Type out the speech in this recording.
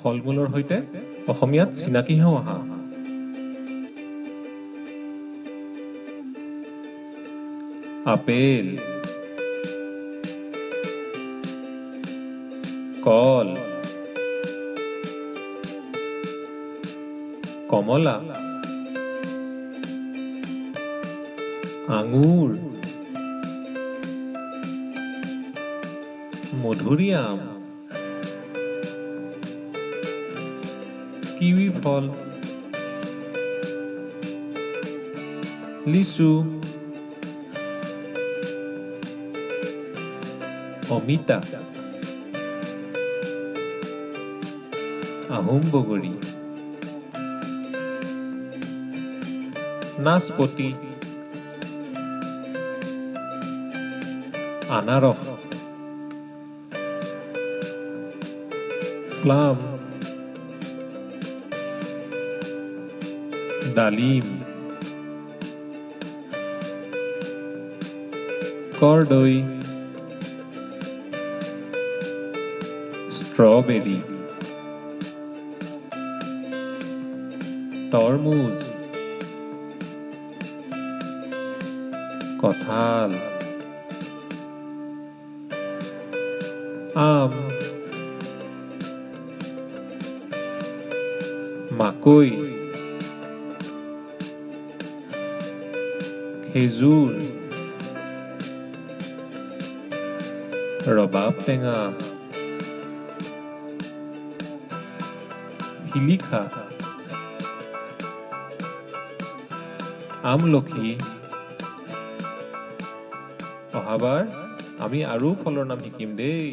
ফল-মূলৰ সৈতে অসমীয়াত চিনাকি হওঁ আহা। আপেল, কল, কমলা, আঙুৰ, মধুৰিআম, কিৱি ফল, লিচু, অমিতা, আহোম বগৰী, নাচপতি, আনাৰস, প্লাম, ডালিম, কৰ্দৈ, ষ্ট্ৰবেৰী, তৰমুজ, কঁঠাল, আম, মাকৈ, খেজুৰ, ৰবাব টেঙা, শিলিখা, আমলখি। অহাবাৰ আমি আৰু ফলৰ নাম শিকিম দেই।